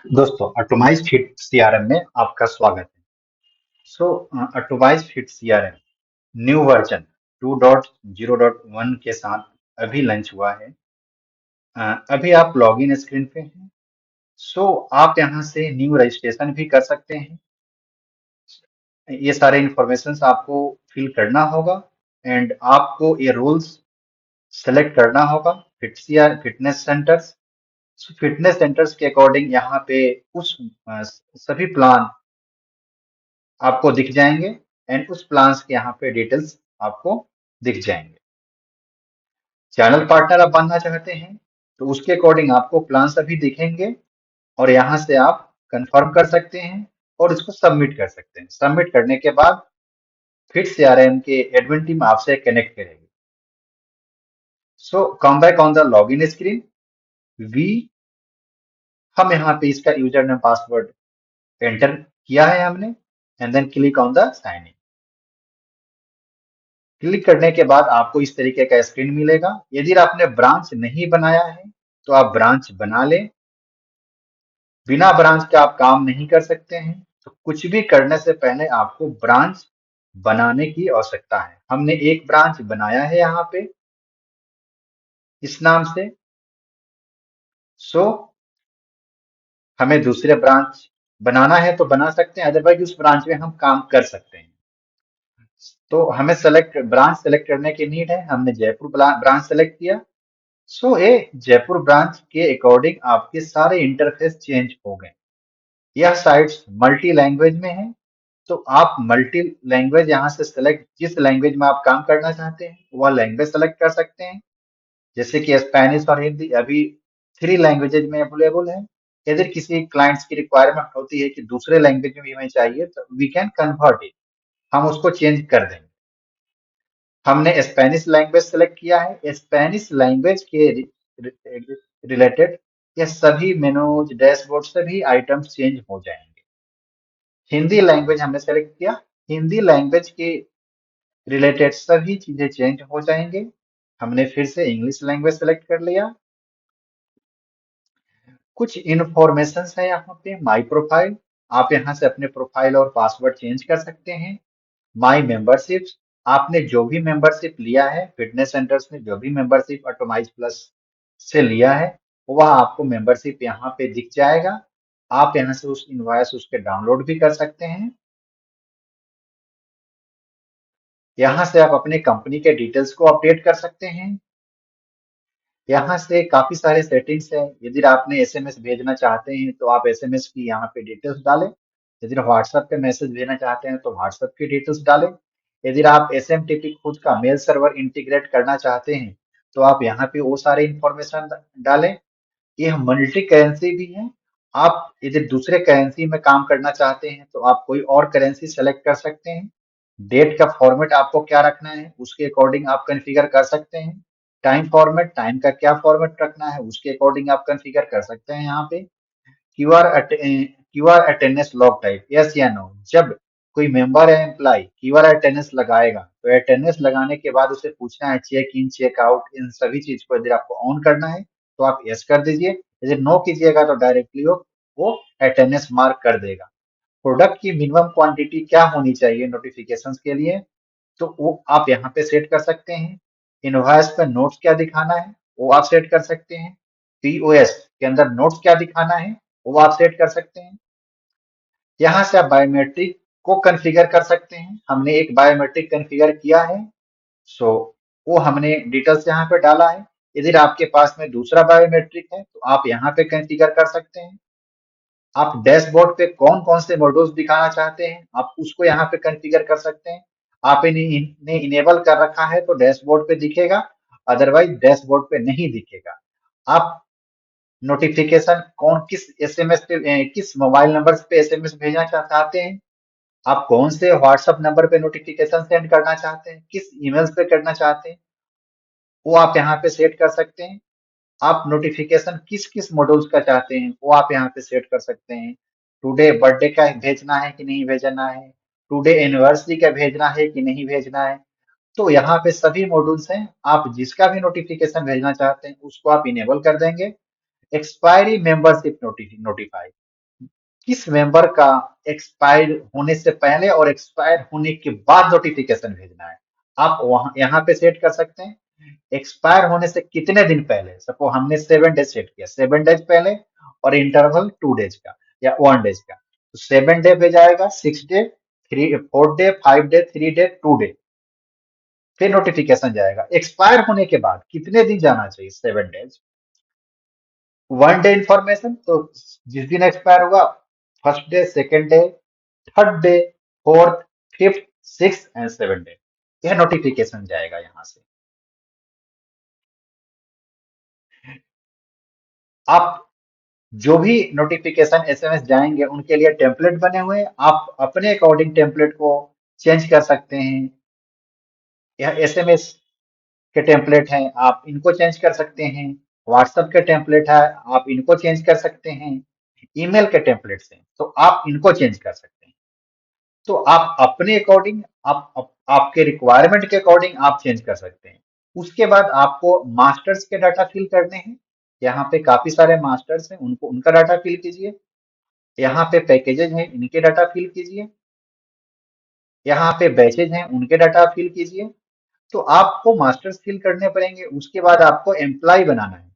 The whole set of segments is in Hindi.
दोस्तों, ऑटोमाइज्ड हिट सीआरएम में आपका स्वागत है। सो automised hit CRM new version 2.0.1 के साथ अभी लॉन्च हुआ है। अभी आप लॉगिन स्क्रीन पे हैं। सो आप यहाँ से न्यू रजिस्ट्रेशन भी कर सकते हैं। ये सारे इंफॉर्मेशन आपको फिल करना होगा एंड आपको ये रूल्स सेलेक्ट करना होगा। फिटनेस सेंटर्स, फिटनेस सेंटर्स के अकॉर्डिंग यहाँ पे उस सभी प्लान आपको दिख जाएंगे एंड उस प्लान्स के यहाँ पे डिटेल्स आपको दिख जाएंगे। चैनल पार्टनर आप बनना चाहते हैं तो उसके अकॉर्डिंग आपको प्लान्स अभी दिखेंगे और यहाँ से आप कंफर्म कर सकते हैं और इसको सबमिट कर सकते हैं। सबमिट करने के बाद फिर सीआरएम के एडमिन टीम आपसे कनेक्ट करेगी। So come back on the login screen. We हम यहाँ पे इसका यूजर नेम पासवर्ड एंटर किया है हमने and then click on the sign in. Click करने के बाद आपको इस तरीके का स्क्रीन मिलेगा। यदि आपने ब्रांच नहीं बनाया है तो आप ब्रांच बना लें। बिना ब्रांच के आप काम नहीं कर सकते हैं, तो कुछ भी करने से पहले आपको ब्रांच बनाने की आवश्यकता है। हमने एक ब्रांच बनाया है यहाँ पे इस नाम से। सो हमें दूसरे ब्रांच बनाना है तो बना सकते हैं, अदरवाइज उस ब्रांच में हम काम कर सकते हैं। तो हमें ब्रांच सेलेक्ट करने की नीड है। हमने जयपुर ब्रांच सेलेक्ट किया। सो ये जयपुर ब्रांच के अकॉर्डिंग आपके सारे इंटरफेस चेंज हो गए। यह साइट्स मल्टी लैंग्वेज में है, तो आप मल्टी लैंग्वेज यहाँ से सेलेक्ट, जिस लैंग्वेज में आप काम करना चाहते हैं वह लैंग्वेज सेलेक्ट कर सकते हैं। जैसे कि स्पेनिश और हिंदी अभी 3 लैंग्वेजेज में अवेलेबल है। यदि किसी क्लाइंट्स की रिक्वायरमेंट होती है कि दूसरे लैंग्वेज में भी हमें चाहिए तो वी कैन कन्वर्ट इट, हम उसको चेंज कर देंगे। हमने स्पेनिश लैंग्वेज सेलेक्ट किया है। स्पेनिश लैंग्वेज के रिलेटेड ये सभी मेनूज, डैशबोर्ड, सभी आइटम्स चेंज हो जाएंगे। हिंदी लैंग्वेज हमने सेलेक्ट किया। हिंदी लैंग्वेज के रिलेटेड सभी चीजें चेंज हो जाएंगे। हमने फिर से इंग्लिश लैंग्वेज सेलेक्ट कर लिया। कुछ इंफॉर्मेशन है यहाँ पे। माई प्रोफाइल, आप यहाँ से अपने प्रोफाइल और पासवर्ड चेंज कर सकते हैं। माई मेंबरशिप, आपने जो भी मेंबरशिप लिया है, फिटनेस सेंटर्स में जो भी मेंबरशिप ऑटोमाइज प्लस से लिया है वह आपको मेंबरशिप यहाँ पे दिख जाएगा। आप यहाँ से उस इनवॉइस उसके डाउनलोड भी कर सकते हैं। यहाँ से आप अपने कंपनी के डिटेल्स को अपडेट कर सकते हैं। यहाँ से काफी सारे सेटिंग्स है। यदि आपने एसएमएस भेजना चाहते हैं तो आप एसएमएस की यहाँ पे डिटेल्स डालें। यदि व्हाट्सएप पे मैसेज भेजना चाहते हैं तो व्हाट्सएप की डिटेल्स डालें। यदि आप एसएमटीपी खुद का मेल सर्वर इंटीग्रेट करना चाहते हैं तो आप यहाँ पे वो सारे इंफॉर्मेशन डालें। ये मल्टी करेंसी भी है। आप यदि दूसरे करेंसी में काम करना चाहते हैं तो आप कोई और करेंसी सेलेक्ट कर सकते हैं। डेट का फॉर्मेट आपको क्या रखना है उसके अकॉर्डिंग आप कॉन्फ़िगर कर सकते हैं। टाइम फॉर्मेट, टाइम का क्या फॉर्मेट रखना है उसके अकॉर्डिंग आप कॉन्फ़िगर कर सकते हैं। यहाँ पे QR attendance log type, yes या नो। जब कोई मेंबर या एम्प्लॉय क्यूआर अटेंडेंस लगाएगा तो अटेंडेंस लगाने के बाद उसे पूछना है चेक इन चेक आउट, इन सभी चीज को यदि आपको ऑन करना है तो आप यस कर दीजिए। यदि नो कीजिएगा तो डायरेक्टली वो अटेंडेंस मार्क कर देगा। प्रोडक्ट की मिनिमम क्वांटिटी क्या होनी चाहिए नोटिफिकेशंस के लिए, तो वो आप यहाँ पे सेट कर सकते हैं। इनवॉइस पे नोट्स क्या दिखाना है वो आप सेट कर सकते हैं। पीओएस के अंदर नोट्स क्या दिखाना है वो आप सेट कर सकते हैं। यहाँ से आप बायोमेट्रिक को कॉन्फ़िगर कर सकते हैं। हमने एक बायोमेट्रिक कॉन्फ़िगर किया है, सो वो हमने डिटेल्स यहाँ पे डाला है। यदि आपके पास में दूसरा बायोमेट्रिक है तो आप यहाँ पे कॉन्फ़िगर कर सकते हैं। आप डैशबोर्ड पे कौन कौन से मॉड्यूल्स दिखाना चाहते हैं आप उसको यहाँ पे कॉन्फ़िगर कर सकते हैं। आप इन्हें इनेबल कर रखा है तो डैशबोर्ड पे दिखेगा, अदरवाइज डैशबोर्ड पे नहीं दिखेगा। आप नोटिफिकेशन कौन किस एसएमएस पे किस मोबाइल नंबर पे एसएमएस भेजना चाहते हैं, आप कौन से व्हाट्सएप नंबर पे नोटिफिकेशन सेंड करना चाहते हैं, किस ईमेल पे करना चाहते हैं वो आप यहाँ पे सेट कर सकते हैं। आप नोटिफिकेशन किस किस मॉड्यूल्स का चाहते हैं वो आप यहाँ पे सेट कर सकते हैं। टुडे बर्थडे का भेजना है कि नहीं भेजना है, टुडे एनिवर्सरी का भेजना है कि नहीं भेजना है। तो यहाँ पे सभी मॉड्यूल्स हैं। आप जिसका भी नोटिफिकेशन भेजना चाहते हैं उसको आप इनेबल कर देंगे। एक्सपायरी मेंबरशिप नोटिफाई, किस मेंबर का एक्सपायर होने से पहले और एक्सपायर होने के बाद नोटिफिकेशन भेजना है। आप वहां यहाँ पे सेट कर सकते हैं एक्सपायर होने से कितने दिन पहले। सपोज हमने 7 डेज सेट किया, 7 डेज पहले और इंटरवल 2 डेज का या 1 डेज का, तो 7 डे पे जाएगा, 6 day, 4 day, 5 day, 3 day, 2 day, फिर नोटिफिकेशन जाएगा। एक्सपायर होने के बाद कितने दिन जाना चाहिए, 7 डेज। 1 डे इंफॉर्मेशन, तो जिस दिन एक्सपायर हुआ, first day, second day, third day, fourth, fifth, six and 7 day, यह नोटिफिकेशन जाएगा यहाँ से। आप जो भी नोटिफिकेशन एसएमएस जाएंगे उनके लिए टेम्पलेट बने हुए हैं, आप अपने अकॉर्डिंग टेम्पलेट को चेंज कर सकते हैं। यह एसएमएस के टेम्पलेट हैं, आप इनको चेंज कर सकते हैं। व्हाट्सएप के टेम्पलेट है, आप इनको चेंज कर सकते हैं। ईमेल के टेम्पलेट्स हैं, तो आप इनको चेंज कर सकते हैं। तो आप अपने अकॉर्डिंग, आपके रिक्वायरमेंट के अकॉर्डिंग आप चेंज कर सकते हैं। उसके बाद आपको मास्टर्स के डाटा फिल करने हैं। यहाँ पे काफी सारे मास्टर्स हैं, उनको उनका डाटा फिल कीजिए। यहाँ पे पैकेजेज हैं, इनके डाटा फिल कीजिए। यहाँ पे बैचेज हैं, उनके डाटा फिल कीजिए। तो आपको मास्टर्स फिल करने पड़ेंगे। उसके बाद आपको एम्प्लॉय बनाना है।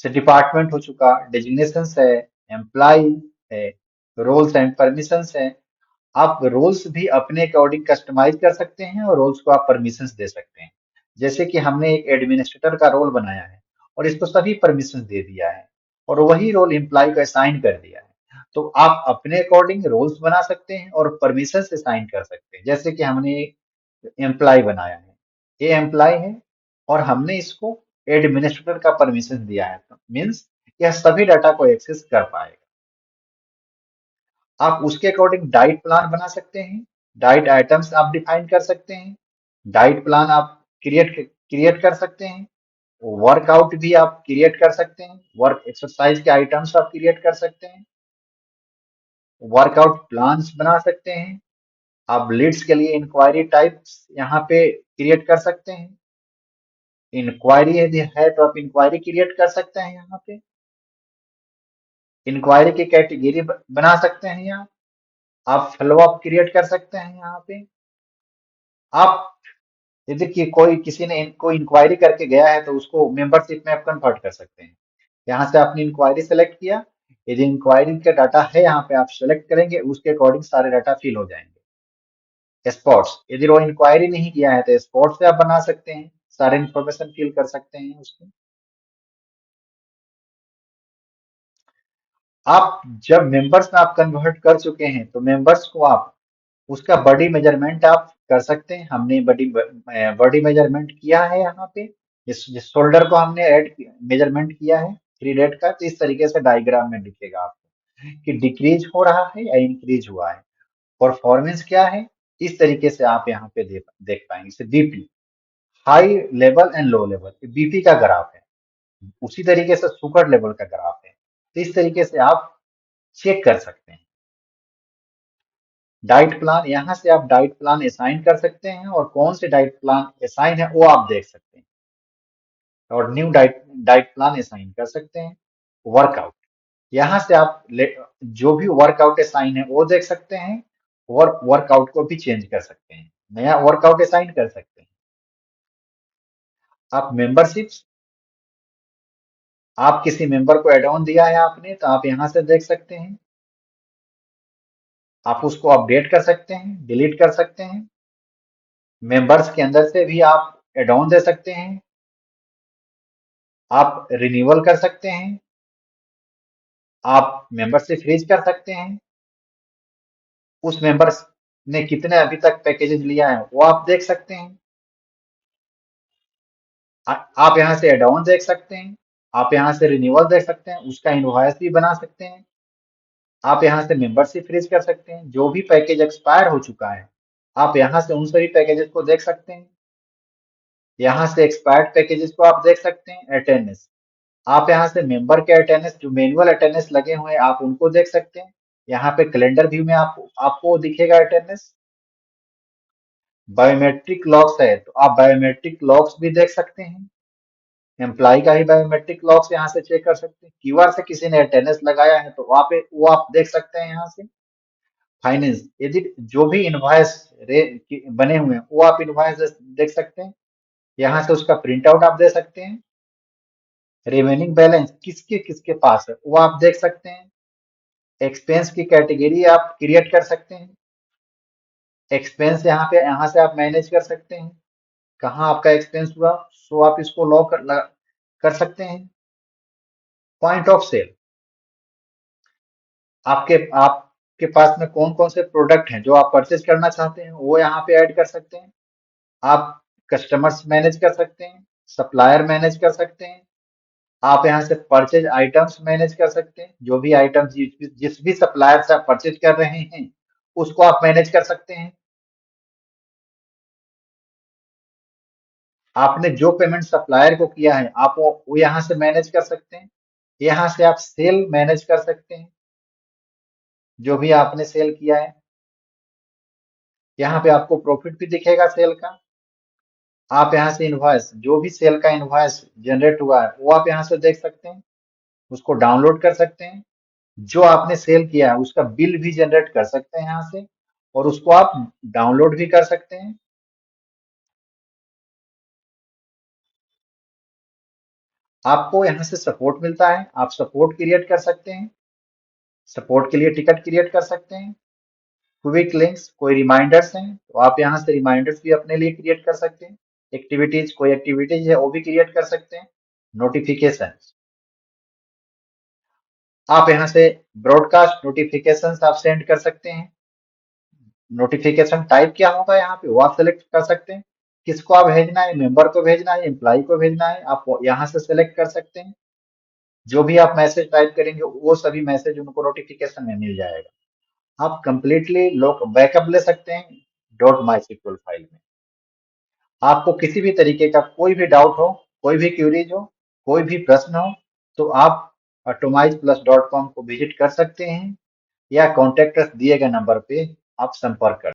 से डिपार्टमेंट हो चुका, डेजिग्नेशंस है, एम्प्लॉय है, रोल्स एंड परमिशंस है। आप रोल्स भी अपने अकॉर्डिंग कस्टमाइज कर सकते हैं और रोल्स को आप परमिशंस दे सकते हैं। जैसे कि हमने एक एडमिनिस्ट्रेटर का रोल बनाया है और इसको सभी परमिशंस दे दिया है और वही रोल एम्प्लॉय को असाइन कर दिया है। तो आप अपने अकॉर्डिंग रोल्स बना सकते हैं और परमिशंस असाइन कर सकते हैं। जैसे कि हमने एम्प्लॉय बनाया है, ये एम्प्लॉय है और हमने इसको एडमिनिस्ट्रेटर का परमिशन दिया है, तो मीन्स यह सभी डाटा को एक्सेस कर पाएगा। आप उसके अकॉर्डिंग डाइट प्लान बना सकते हैं, डाइट आइटम्स आप डिफाइन कर सकते हैं, डाइट प्लान आप क्रिएट क्रिएट कर सकते हैं, वर्कआउट भी आप क्रिएट कर सकते हैं, वर्क एक्सरसाइज के आइटम्स आप क्रिएट कर सकते हैं, वर्कआउट प्लान्स बना सकते हैं। आप लीड्स के लिए इंक्वायरी टाइप्स यहाँ पे क्रिएट कर सकते हैं। इंक्वायरी यदि है तो आप इंक्वायरी क्रिएट कर सकते हैं यहाँ पे। इंक्वायरी की कैटेगरी बना सकते हैं यहाँ। आप फॉलो अप क्रिएट कर सकते हैं यहाँ पे। आप यदि कि कोई किसी ने कोई इंक्वायरी करके गया है तो उसको मेंबरशिप में आप कन्वर्ट कर सकते हैं। यहाँ से आपने इंक्वायरी सेलेक्ट किया, यदि इंक्वायरी का डाटा है यहाँ पे आप सेलेक्ट करेंगे, उसके अकॉर्डिंग सारे डाटा फिल हो जाएंगे। स्पॉट्स, यदि वो इंक्वायरी नहीं किया है तो स्पॉट से आप बना सकते हैं, सारे इंफॉर्मेशन फिल कर सकते हैं उसमें। आप जब मेंबर्स में आप कन्वर्ट कर चुके हैं तो मेंबर्स को आप उसका बॉडी मेजरमेंट आप कर सकते हैं। हमने बॉडी बॉडी मेजरमेंट किया है यहाँ पे। जिस शोल्डर को हमने ऐड मेजरमेंट किया है 3 डेट का, तो इस तरीके से डायग्राम में दिखेगा आपको कि डिक्रीज हो रहा है या इंक्रीज हुआ है। परफॉर्मेंस क्या है, इस तरीके से आप यहाँ पे देख पाएंगे। जैसे BP, high level and low level, BP का ग्राफ है। उसी तरीके से शुगर लेवल का ग्राफ है। तो इस तरीके से आप चेक कर सकते हैं। डाइट प्लान, यहाँ से आप डाइट प्लान असाइन कर सकते हैं और कौन से डाइट प्लान असाइन है वो आप देख सकते हैं और new diet diet plan assign कर सकते हैं। वर्कआउट, यहाँ से आप जो भी वर्कआउट असाइन है वो देख सकते हैं और वर्कआउट को भी चेंज कर सकते हैं, नया वर्कआउट असाइन कर सकते हैं। आप मेंबरशिप्स, आप किसी मेंबर को एड ऑन दिया है आपने तो आप यहाँ से देख सकते हैं। आप उसको अपडेट कर सकते हैं, डिलीट कर सकते हैं। मेंबर्स के अंदर से भी आप एड ऑन दे सकते हैं, आप रिन्यूअल कर सकते हैं, आप मेंबरशिप फ्रीज कर सकते हैं। उस मेंबर्स ने कितने अभी तक पैकेजेस लिया है वो आप देख सकते हैं। आप यहाँ से एड ऑन देख सकते हैं, आप यहाँ से रिन्यूअल देख सकते हैं, उसका इनवॉइस भी बना सकते हैं। आप यहाँ से मेंबरशिप फ्रीज कर सकते हैं। जो भी पैकेज एक्सपायर हो चुका है आप यहाँ से उन सभी पैकेजेस को देख सकते हैं। यहाँ से एक्सपायर्ड पैकेजेस को आप देख सकते हैं। अटेंडेंस, आप यहाँ से मेंबर के अटेंडेंस, जो मैनुअल अटेंडेंस लगे हुए हैं आप उनको देख सकते हैं। यहाँ पे कैलेंडर व्यू में आपको दिखेगा अटेंडेंस। बायोमेट्रिक लॉक्स है तो आप बायोमेट्रिक लॉक्स भी देख सकते हैं। एम्प्लॉय का ही बायोमेट्रिक लॉग से यहाँ से चेक कर सकते हैं। क्यूआर से किसी ने अटेंडेंस लगाया है तो वहाँ पे वो आप देख सकते हैं यहाँ से। फाइनेंस, यदि जो भी इनवॉइस बने हुए हैं वो आप इनवॉइस देख सकते हैं। यहाँ से उसका प्रिंट आउट आप दे सकते हैं। रिमेनिंग बैलेंस किसके किसके पास है वो आप देख सकते हैं। एक्सपेंस की कैटेगरी आप क्रिएट कर सकते हैं। एक्सपेंस यहाँ से आप मैनेज कर सकते हैं, कहाँ आपका एक्सपेंस हुआ, सो आप इसको लॉक कर सकते हैं। पॉइंट ऑफ सेल, आपके पास में कौन कौन से प्रोडक्ट हैं जो आप परचेज करना चाहते हैं वो यहाँ पे ऐड कर सकते हैं। आप कस्टमर्स मैनेज कर सकते हैं, सप्लायर मैनेज कर सकते हैं। आप यहाँ से परचेज आइटम्स मैनेज कर सकते हैं, जो भी आइटम्स जिस भी सप्लायर से आप परचेज कर रहे हैं उसको आप मैनेज कर सकते हैं। आपने जो पेमेंट सप्लायर को किया है आप वो यहाँ से मैनेज कर सकते हैं। यहाँ से आप सेल मैनेज कर सकते हैं, जो भी आपने सेल किया है। यहाँ पे आपको प्रॉफिट भी दिखेगा सेल का। आप यहाँ से इनवॉइस, जो भी सेल का इनवॉइस जनरेट हुआ है वो आप यहाँ से देख सकते हैं, उसको डाउनलोड कर सकते हैं। जो आपने सेल किया है उसका बिल भी जनरेट कर सकते हैं यहाँ से, और उसको आप डाउनलोड भी कर सकते हैं। आपको यहाँ से सपोर्ट मिलता है, आप सपोर्ट क्रिएट कर सकते हैं। सपोर्ट के लिए टिकट क्रिएट कर सकते हैं। क्विक लिंक्स, कोई रिमाइंडर्स हैं तो आप यहाँ से रिमाइंडर्स भी अपने लिए क्रिएट कर सकते हैं। एक्टिविटीज, कोई एक्टिविटीज है वो भी क्रिएट कर सकते हैं। नोटिफिकेशन, आप यहाँ से ब्रॉडकास्ट नोटिफिकेशंस आप सेंड कर सकते हैं। नोटिफिकेशन टाइप क्या होगा यहाँ पे वो आप सेलेक्ट कर सकते हैं। किसको आप भेजना है, मेंबर को भेजना है, एम्प्लॉय को भेजना है, आप यहाँ से सेलेक्ट कर सकते हैं। जो भी आप मैसेज टाइप करेंगे वो सभी मैसेज उनको नोटिफिकेशन में मिल जाएगा। आप कंप्लीटली लोग बैकअप ले सकते हैं डॉट माई सिक्वल फाइल में। आपको किसी भी तरीके का कोई भी डाउट हो, कोई भी क्यूरीज हो, कोई भी प्रश्न हो, तो आप atomizeplus.com को विजिट कर सकते हैं या कॉन्टेक्ट अस दिए गए नंबर पे आप संपर्क कर